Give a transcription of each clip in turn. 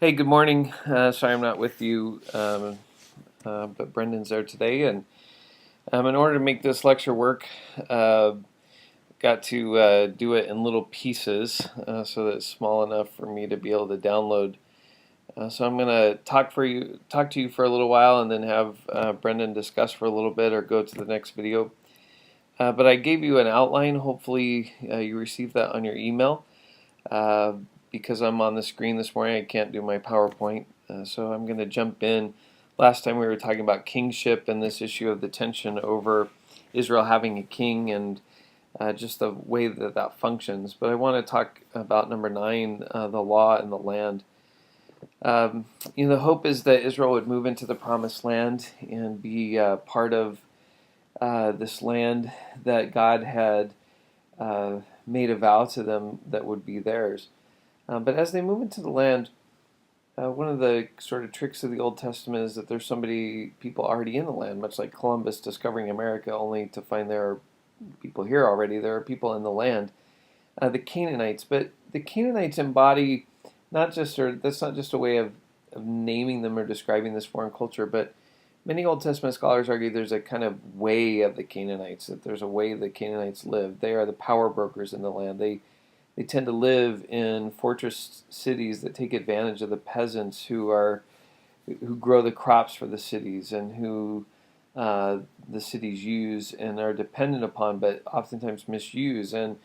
Hey, good morning. Sorry I'm not with you, but Brendan's there today. And in order to make this lecture work, uh, got to do it in little pieces so that it's small enough for me to be able to download. So I'm going to talk to you for a little while, and then have Brendan discuss for a little bit, or go to the next video. But I gave you an outline. Hopefully, you received that on your email. Uh, because I'm on the screen this morning, I can't do my PowerPoint, so I'm going to jump in. Last time we were talking about kingship and this issue of the tension over Israel having a king, and just the way that that functions. But I want to talk about number 9, the law and the land. The hope is that Israel would move into the promised land and be part of this land that God had made a vow to them that would be theirs. But as they move into the land, one of the sort of tricks of the Old Testament is that there's people already in the land, much like Columbus discovering America, only to find there are people here already. There are people in the land, the Canaanites. But the Canaanites embody not just, or that's not just a way of naming them or describing this foreign culture, but many Old Testament scholars argue there's a kind of way of the Canaanites, that there's a way the Canaanites live. They are the power brokers in the land. They tend to live in fortress cities that take advantage of the peasants who grow the crops for the cities, and who the cities use and are dependent upon, but oftentimes misuse. And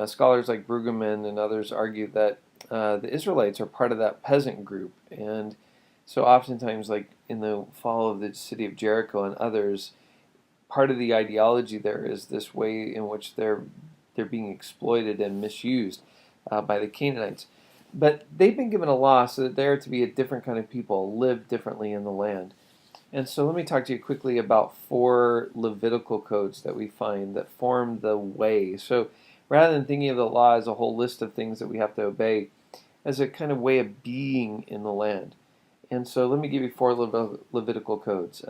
scholars like Brueggemann and others argue that the Israelites are part of that peasant group. And so oftentimes, like in the fall of the city of Jericho and others, part of the ideology there is this way in which they're being exploited and misused by the Canaanites. But they've been given a law so that they are to be a different kind of people, live differently in the land. And so let me talk to you quickly about 4 Levitical codes that we find that form the way. So rather than thinking of the law as a whole list of things that we have to obey, as a kind of way of being in the land. And so let me give you 4 Levitical codes.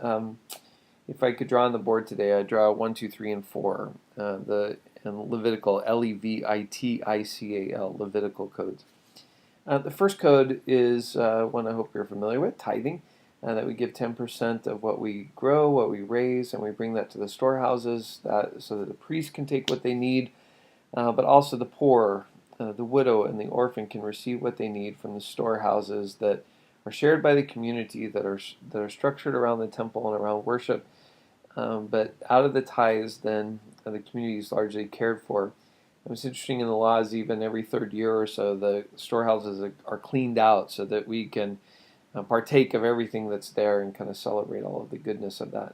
If I could draw on the board today, I'd draw 1, 2, 3, and 4. The Levitical, Levitical, Levitical codes. The first code is one I hope you're familiar with, tithing. That we give 10% of what we grow, what we raise, and we bring that to the storehouses so that the priests can take what they need, but also the poor, the widow, and the orphan can receive what they need from the storehouses that are shared by the community, that are structured around the temple and around worship. But out of the tithes, then the community is largely cared for. It's interesting in the laws, even every third year or so, the storehouses are cleaned out so that we can partake of everything that's there and kind of celebrate all of the goodness of that.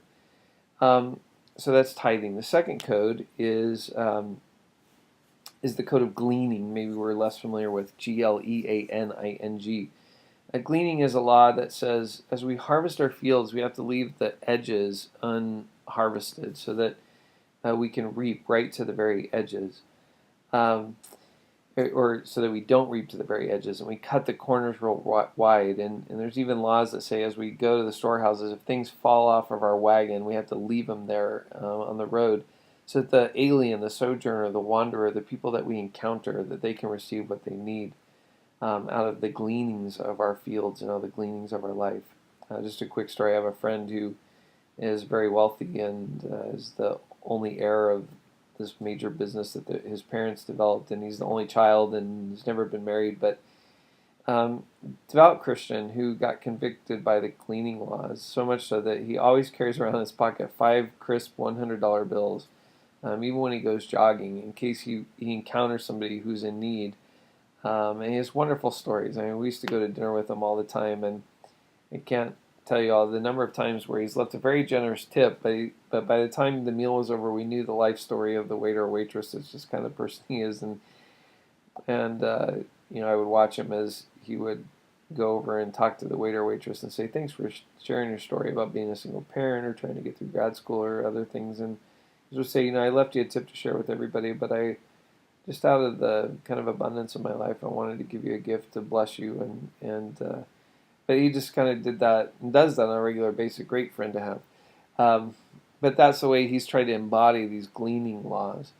So that's tithing. The second code is the code of gleaning. Maybe we're less familiar with Gleaning. Gleaning is a law that says as we harvest our fields, we have to leave the edges unharvested so that we can reap right to the very edges. Or so that we don't reap to the very edges, and we cut the corners real wide. And there's even laws that say as we go to the storehouses, if things fall off of our wagon, we have to leave them there on the road, so that the alien, the sojourner, the wanderer, the people that we encounter, that they can receive what they need out of the gleanings of our fields and all the gleanings of our life. Just a quick story. I have a friend who is very wealthy and is the only heir of this major business that his parents developed, and he's the only child and he's never been married, but devout Christian who got convicted by the gleaning laws, so much so that he always carries around in his pocket 5 crisp $100 bills, even when he goes jogging, in case he encounters somebody who's in need. And he has wonderful stories. I mean, we used to go to dinner with him all the time, and I can't tell you all the number of times where he's left a very generous tip, but by the time the meal was over, we knew the life story of the waiter or waitress. It's just kind of the person he is, and I would watch him as he would go over and talk to the waiter or waitress and say, "Thanks for sharing your story about being a single parent or trying to get through grad school or other things." And he would say, "I left you a tip to share with everybody, but I just out of the kind of abundance of my life, I wanted to give you a gift to bless you." But he just kind of did that and does that on a regular basis. Great friend to have. But that's the way he's tried to embody these gleaning laws.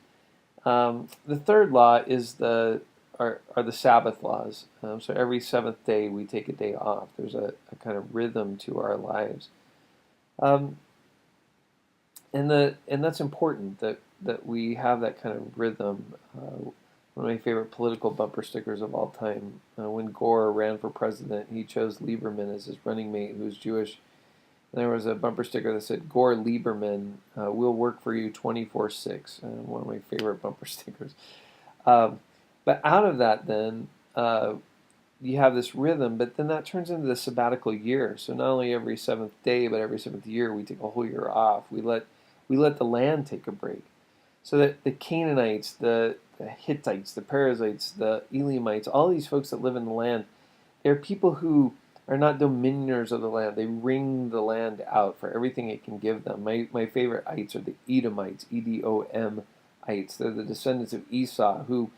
The third law is are the Sabbath laws. So every seventh day we take a day off. There's a kind of rhythm to our lives, um, and that's important that we have that kind of rhythm. One of my favorite political bumper stickers of all time. When Gore ran for president, he chose Lieberman as his running mate, who was Jewish. And there was a bumper sticker that said, "Gore Lieberman, we'll work for you 24/6." One of my favorite bumper stickers. Um, but out of that, then you have this rhythm, but then that turns into the sabbatical year. So not only every seventh day, but every seventh year, we take a whole year off. We let the land take a break. So that the Canaanites, the Hittites, the Perizzites, the Elamites, all these folks that live in the land, they're people who are not dominioners of the land. They wring the land out for everything it can give them. My favorite ites are the Edomites, Edom-ites. They're the descendants of Esau, who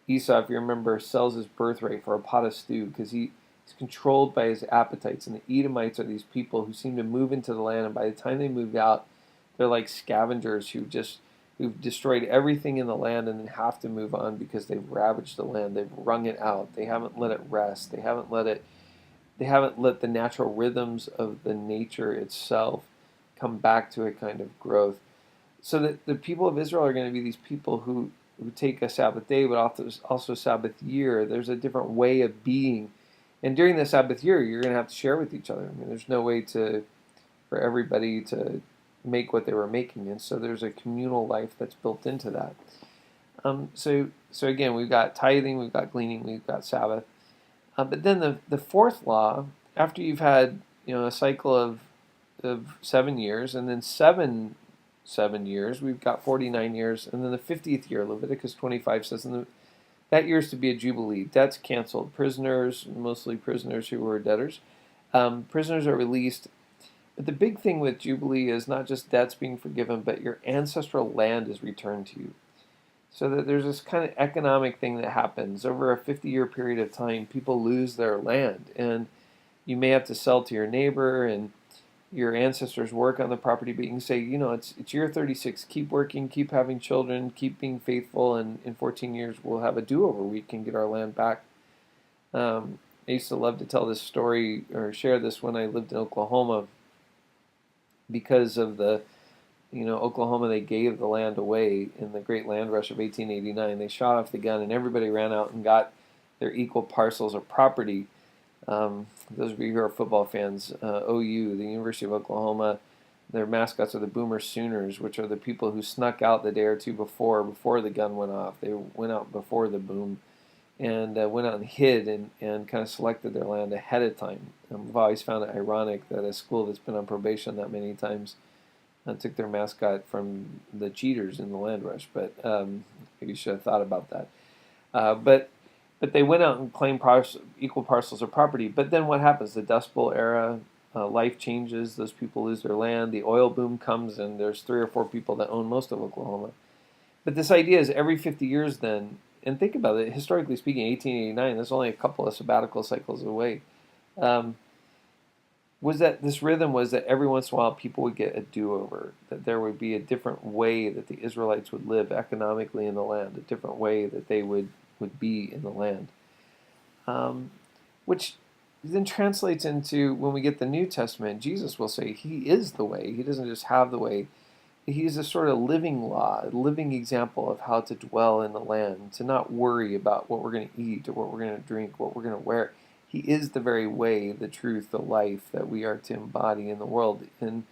Esau, if you remember, sells his birthright for a pot of stew because he's controlled by his appetites. And the Edomites are these people who seem to move into the land, and by the time they move out, they're like scavengers who've destroyed everything in the land and then have to move on because they've ravaged the land. They've wrung it out. They haven't let it rest. They haven't let the natural rhythms of the nature itself come back to a kind of growth. So that the people of Israel are going to be these people who take a Sabbath day, but also Sabbath year. There's a different way of being. And during the Sabbath year, you're going to have to share with each other. I mean, there's no way for everybody to make what they were making. And so there's a communal life that's built into that. So again, we've got tithing, we've got gleaning, we've got Sabbath. But then the fourth law, after you've had a cycle of 7 years, and then seven years, we've got 49 years, and then the 50th year, Leviticus 25 says, that year is to be a jubilee. Debts canceled. Prisoners, mostly prisoners who were debtors, prisoners are released. But the big thing with jubilee is not just debts being forgiven, but your ancestral land is returned to you. So that there's this kind of economic thing that happens. Over a 50-year period of time, people lose their land. And you may have to sell to your neighbor, and your ancestors work on the property, but you can say, it's year 36. Keep working, keep having children, keep being faithful, and in 14 years we'll have a do-over. We can get our land back. I used to love to tell this story or share this when I lived in Oklahoma because of Oklahoma, they gave the land away in the Great Land Rush of 1889. They shot off the gun, and everybody ran out and got their equal parcels of property. Those of you who are football fans, OU, the University of Oklahoma, their mascots are the Boomer Sooners, which are the people who snuck out the day or two before the gun went off. They went out before the boom and went out and hid and kind of selected their land ahead of time. I've always found it ironic that a school that's been on probation that many times took their mascot from the cheaters in the land rush, but maybe you should have thought about that. But they went out and claimed equal parcels of property. But then what happens? The Dust Bowl era, life changes. Those people lose their land. The oil boom comes, and there's 3 or 4 people that own most of Oklahoma. But this idea is every 50 years then, and think about it, historically speaking, 1889, that's only a couple of sabbatical cycles away. This rhythm was that every once in a while people would get a do-over, that there would be a different way that the Israelites would live economically in the land, a different way that they would be in the land. Which then translates into when we get the New Testament, Jesus will say he is the way. He doesn't just have the way. He's a sort of living law, a living example of how to dwell in the land, to not worry about what we're going to eat or what we're going to drink, what we're going to wear. He is the very way, the truth, the life that we are to embody in the world. And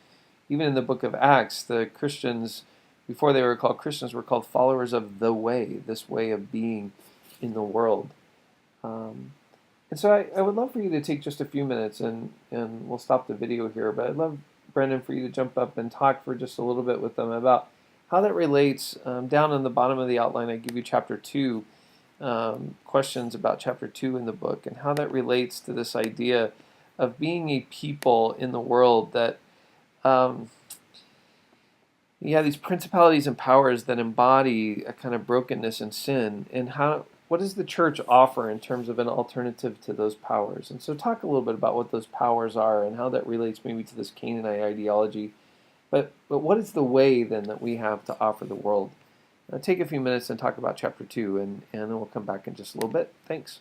even in the book of Acts, the Christians, before they were called Christians, were called followers of the way, this way of being in the world. And so I would love for you to take just a few minutes, and we'll stop the video here, but I'd love, Brendan, for you to jump up and talk for just a little bit with them about how that relates. Down on the bottom of the outline, I give you chapter 2, questions about chapter 2 in the book, and how that relates to this idea of being a people in the world that you have these principalities and powers that embody a kind of brokenness and sin, and what does the church offer in terms of an alternative to those powers? And so talk a little bit about what those powers are and how that relates maybe to this Canaanite ideology. But what is the way then that we have to offer the world take a few minutes and talk about chapter 2, and then we'll come back in just a little bit. Thanks.